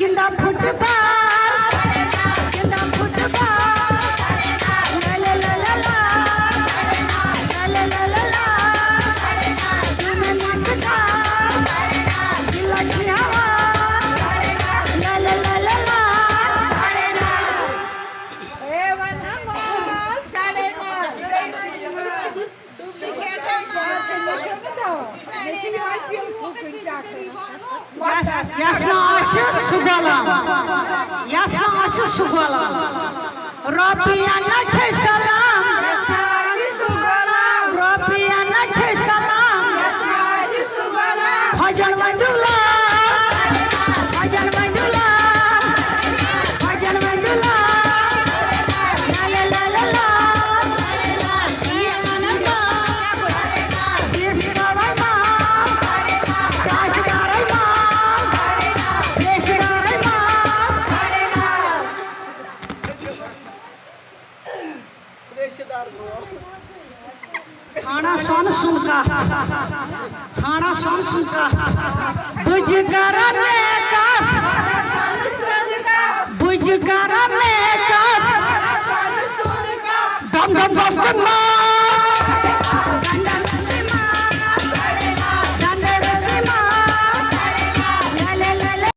गिंदा football गिंदा football ला ला ला ला ला ला ला ला ला तुम्हें नाचता दिल खियावा ला ला ला ला ला ए वना मोल साडे Ясно aşık sugalam. Ясно aşık sugalam. Rabbiyana çesalam. Ясно aşık sugalam. Rabbiyana çesalam. Ясно aşık sugalam. Hajar mandula. Hajar mandula. Hajar mandula. La la la la la. Iya manama. Dishrawa. थाना सुन सुनका थाना सुन सुनका बुझगारा में का बुझगारा में का दम दम दम दम